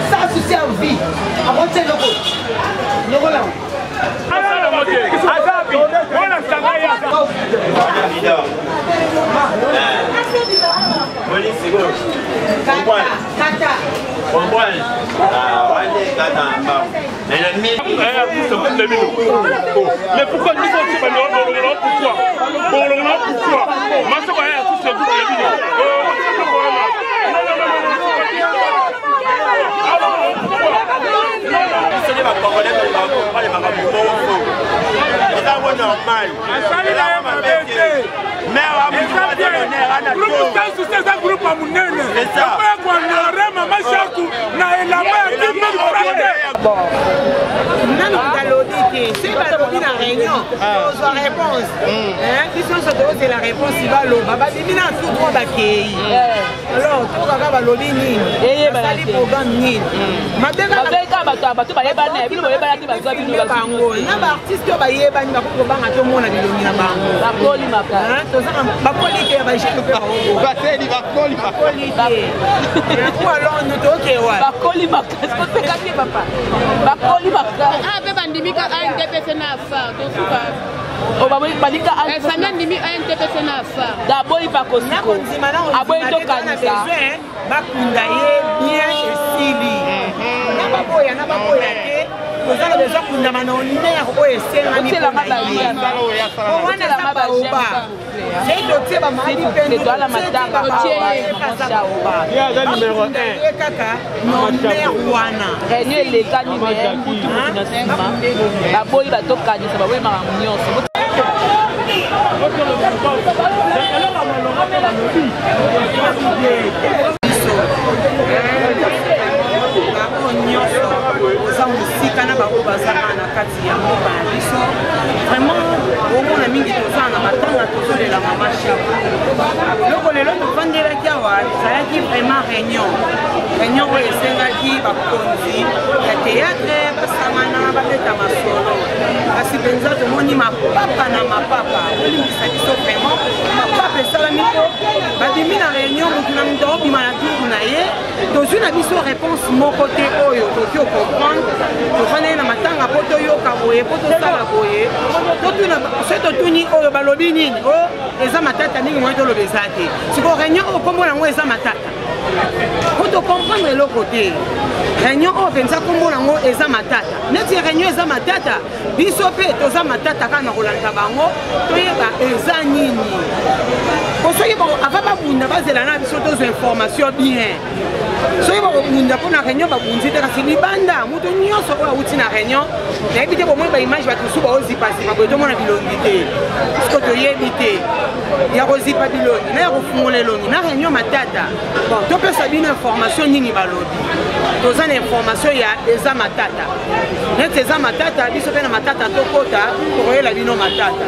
sans souci à vie. Avant de le là. Mais pourquoi nous sommes c'est la réunion, la réponse. Qui sont c'est la réponse, il va l'eau. Alors, tout le monde va l'obéir. Et le programme Nil. D'abord il va cosiko. Aboy to kanisa. Bakunda ye bien esili. Na baboya te. Kozala besoin kunda manonner oyo esenga ni la mabaye. Wana la mabaoba. C'est doté ba mali pende to la matanga ba. Ya za numéro 1. Kaka nommer wana. Réunion l'état numéro 1 kutu na sima. Baboyi ba to kanisa ba we ma nyonso. Vraiment, au moins la mingi tozana matanga tozolela mama chapo. Loko lelo tovandela kiawa ezalaki vraiment réunion oyo esengaki bakonzi ya théâtre basangana babeta masolo kasi mpenza tomoni mapapa na mapapa olimbisa biso vraiment mapapa esalami po badimi na réunion motu na moto obima na tour na ye tozwi na biso réponse moko te oyo toki ocomprendre tofandeli na matanga po toyoka boye po tosala boye so totuni oyo balobi nini o eza matata mingi moye toloba eza te siko réunion oyo kombo nango eza matata po tocomprendre eloko te réunion oyo mpenza kombo nango eza matata neti réunion eza matata biso mpe toza matata kaka na kolanda bango toyeba eza nini po soki ava babunda bazela na biso tozwa information bien soki bakobunda mpo na réunion babunzi te kasi libanda moto nyonso oyo awuti na réunion nayebi te bomoi baimage bato mosusu baozipa-zipa boye tomona bilongi te siko toyebi te ya kozipa bilongi na ya kofungola elongi na réunion matata bon topesa bino information nini balobi toza na information ya eza matata neti eza matata biso mpe na matata tokota tokoyela bino matata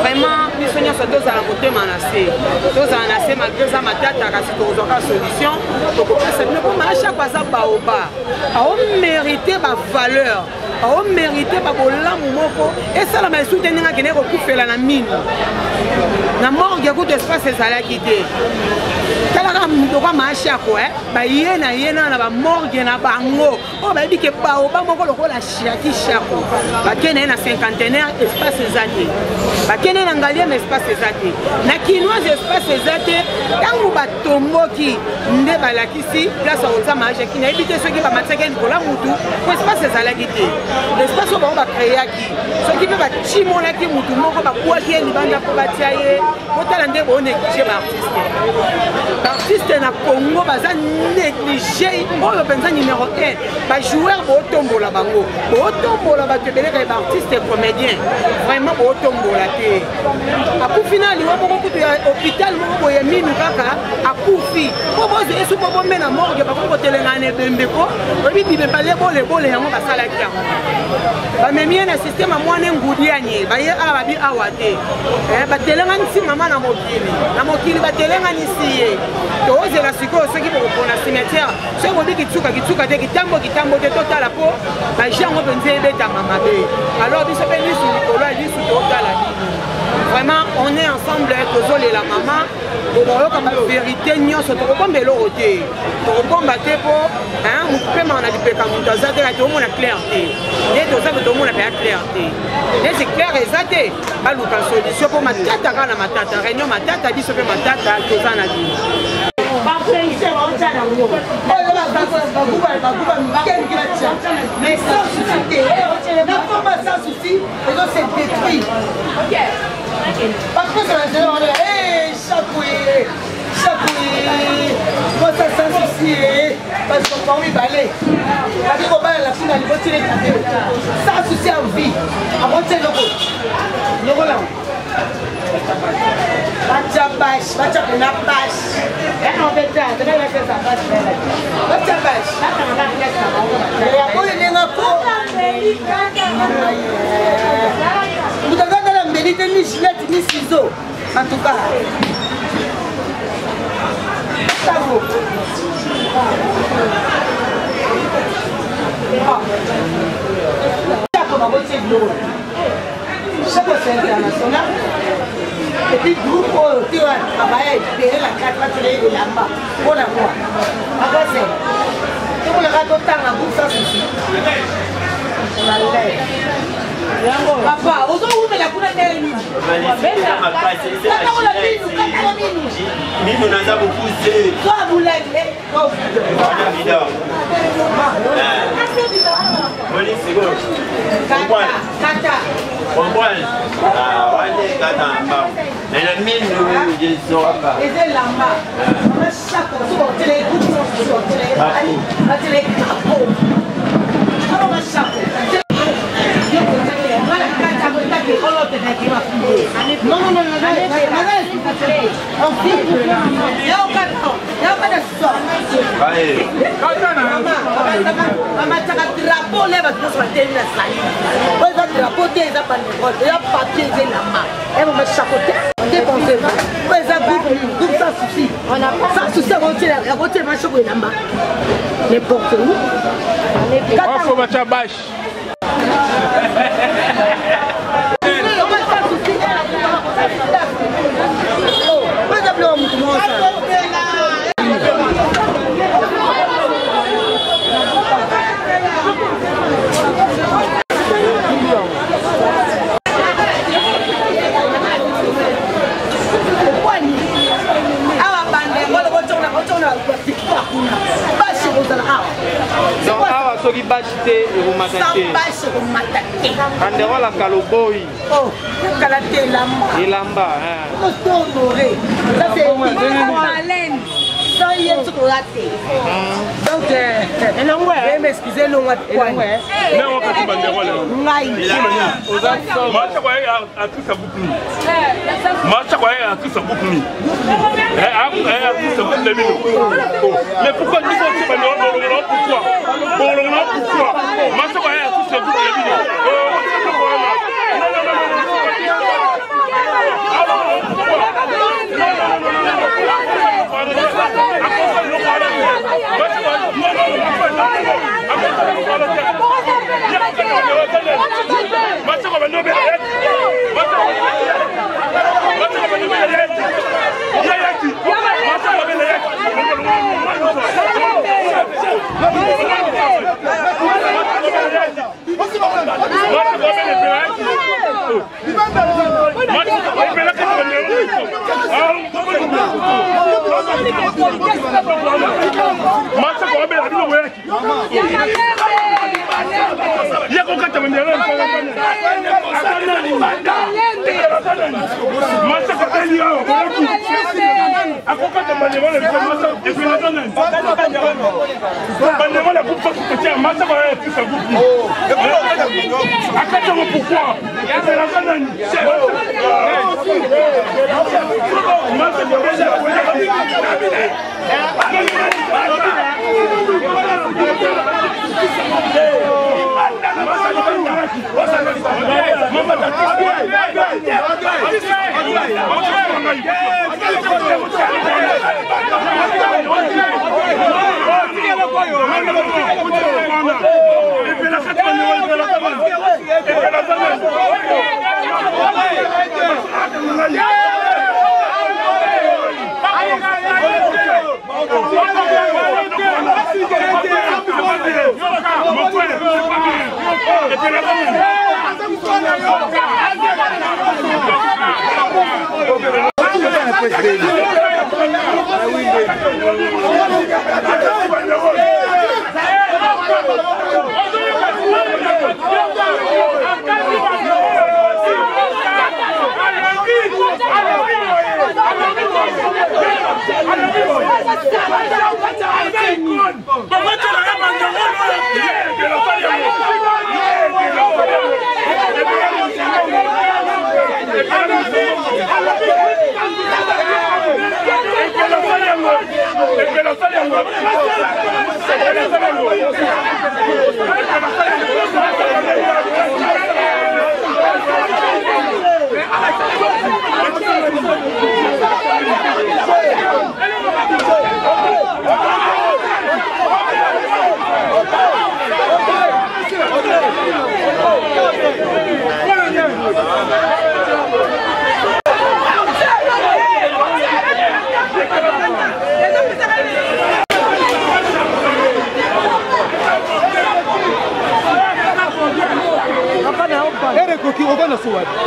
vraiment biso nyonso tozala kotema na se tozala na se malgré eza matata kasi tokozwaka solution tokopesa bino mpo maashako aza baoba aomérite bavaleur aomérite babolamu moko esalama esu te ndenge akende kokufela na mino na morgue kutu espace ezalaki te talaka mutoko maashako baye na ye na bamorgue na bango oyo bayebi ke baoba moko lokola shiaki shako bakende ye na cinquantenaire espace eza te bakende na ngalieme espace eza te na kinoise espace eza te ntango batomboki nde balakisi place akotia maashaki nayebi te soki bamatisaki likola mutu po espace ezalaki te espace oyo bango bakreaki soki mpe bacimonaki mutu moko bakwaki ye libanda mpo batia ye kotala nde boonéglige baartiste baartiste na Congo baza néglige oyo mpenza numéro 1 bajoueur bootombola bango bootombola bato ebeleka baartiste comédien vraiment bootombola te akufi na liwa moko kutu ya hôpital moko boye minu kaka akufi po bozo esu po bomena morgue bakoki kotelengana na ebembeko oyebi bibepa lebole yango basalaki yango bamemie na systeme amwana ngudianye baye awa babi awa te batelengani si mama na mokili batelengani si ye toozela sikoyo soki bokopona cimetière soki bobi kitsuka te kitambo te totala po baje yango mpenza ebetama mabe alors biso mpe lisu likolo ya lisu totala bino vraiment on est ensemble tozole la maman oyoka ba vérité nyonso tokokomba eloko te tokokomba te po mopema na lipeka moto aza te tomona clair te nde tozape tomona mpe ya clair te nde c'est clair eza te baluka solution mpo matata kaka na matata réunion matata biso mpe matata toza na bino mais sans souci, n'a pas sans souci, et donc c'est détruit. Parce que ça va dire, chapoué, moi ça sans souci, parce qu'on va oui balai. Parce qu'on va la finale, il faut tirer sans souci en vie. Avant de le là. Bacha bash, bacha pena bash. On fait ça, c'est là que ça passe. Bacha bash. Ya ko ile ngako. Mutaka la mbelite ni gilet ni ciseaux. En tout cas. Ça vaut. Chaque fois international. Et puis groupe tu vas travailler derrière la carte, va tirer de là-bas. Pour la voir. Après c'est. Tu veux le raconter dans la bourse sans souci. Papa, on doit ouvrir la couleur de l'île. Nous n'avons pas poussé. Toi, vous l'avez. Kata. N'importe où. Il faut mettre la bâche. soki bashi te ekomata te andero la kaloboi kala te elamba donc m'excuser longa mais pourquoi nous sommes pourquoi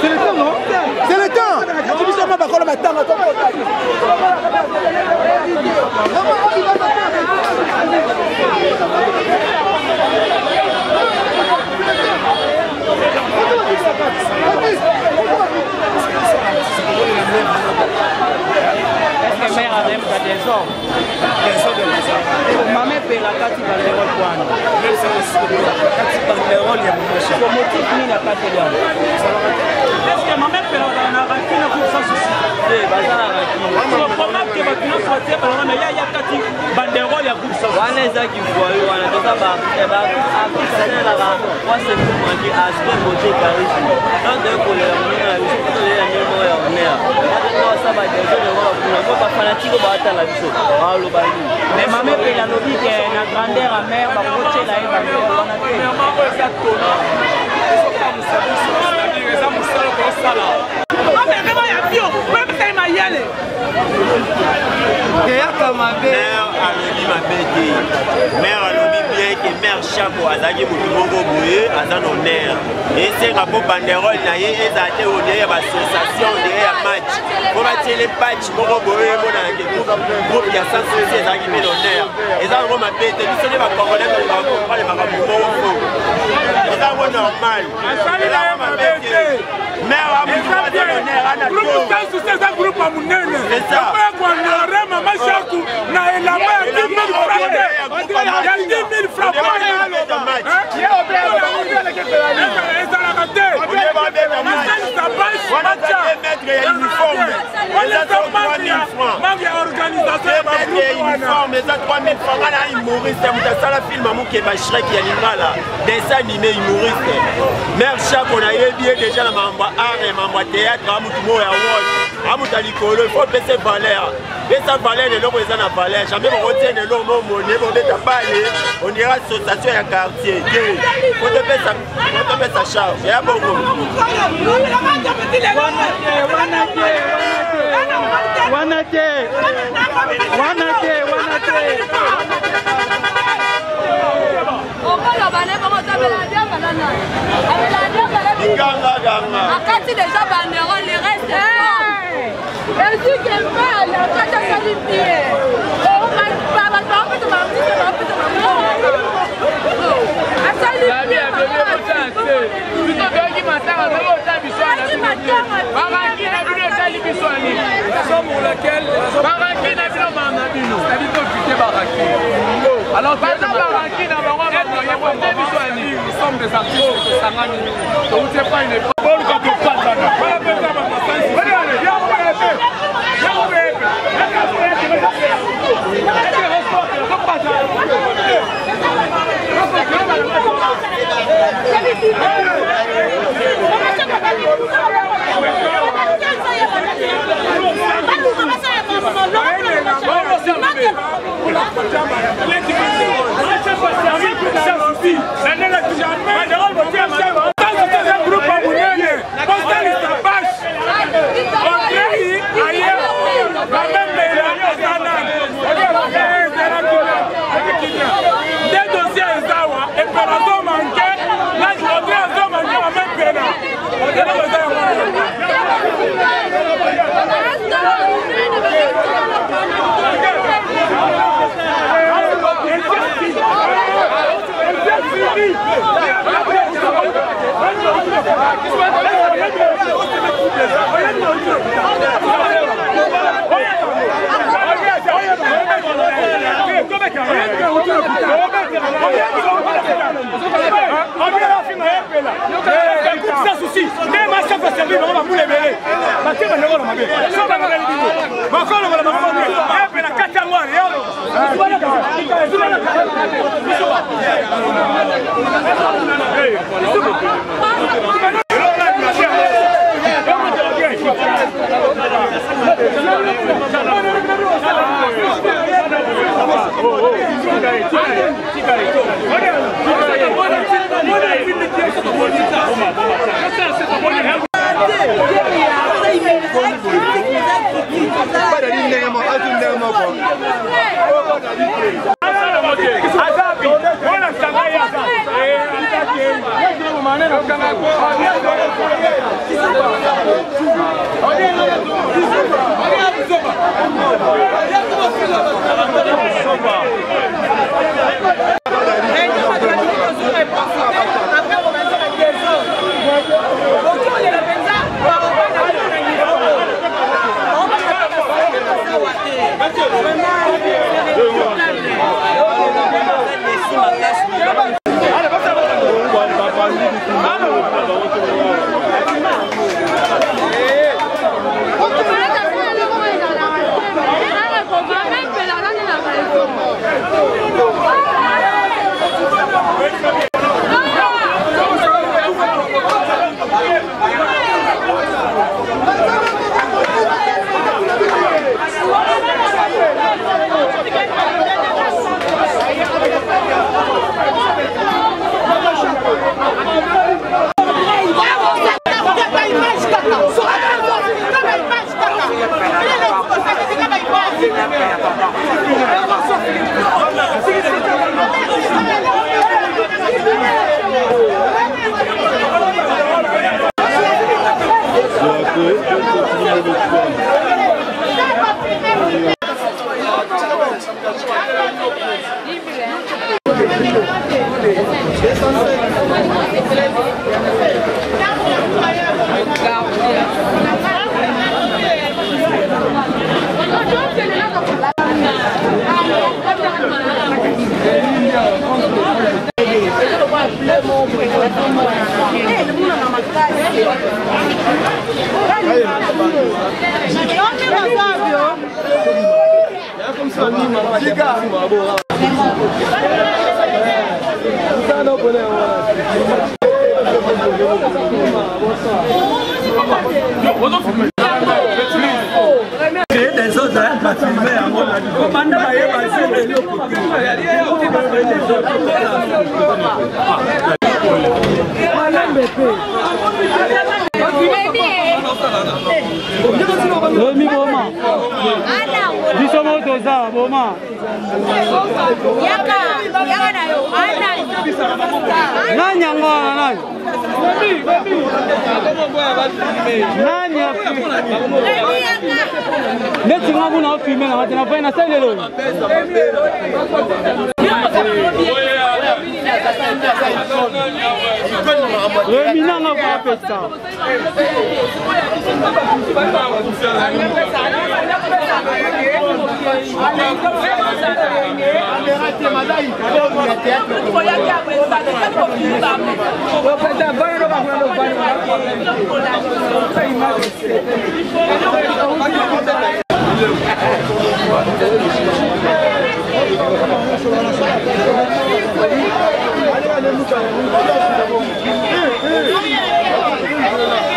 C'est le temps, non? C'est le temps. Est-ce que mère a même pas des hommes? Ma mère paye la carte de l'Europe. Le motif ni la carte de l'Europe. Est-ce que ma mère paye la carte de l'Europe? Le problème que tu as sorti, mais il y a carte banderole ya groupe ça. On les a qui voient, on a déjà après ça là, moi c'est pour moi qui a ce côté charisme. Quand de couleur, on a vu que les animaux en mer. Ça va des gens on pas fanatique au bata la biso. Ah le bali. Mais ma mère paye la lobby qui est la grandeur à mer, ba côté là et ba on a fait. Mais maman ça tona. Ils sont pas musabi, ça musalo pour ça là. Ah mais comment y a bio? Même ça m'a y aller. Mère a lobby ma bête. Mère a lobby bien que mère chapeau azaki mutumongo boye azan honneur. Et c'est un peu banderole na ye ezate honneur ba association derrière match. Pour battre les patchs pour boye mona ke groupe ya sans souci ezaki bien honneur. Ezan ngo ma bête, nous sommes pas congolais mais on comprend les makambo. Ezan ngo normal. Asali la ma bête. Mère a mutumongo honneur ana groupe sans souci ça groupe a munene. C'est ça. Maman Chakou na elamba ya 10 000 francs. Ya 10 000 francs. Il faut baisser valeur. Et ça valait le nom des en valeur. Jamais on retient le nom monnaie, on est à parler. On ira à l'association et quartier. On te fait sa charge. Il y a beaucoup. déjà banderole, les restes et dit que mal, pas de qualifier. Alors, nous sommes des artistes de Sangani. Donc, c'est pas une époque. Des dossiers à Zawa et par rapport à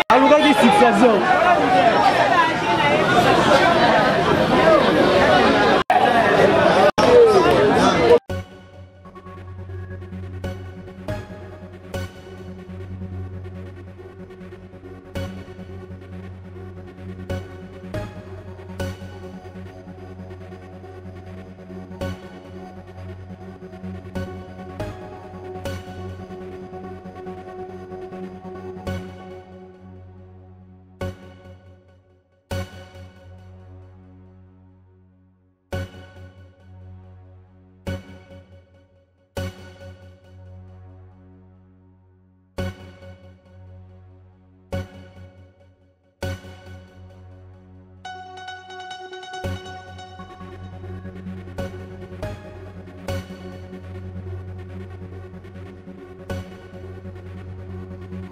alukaki fixation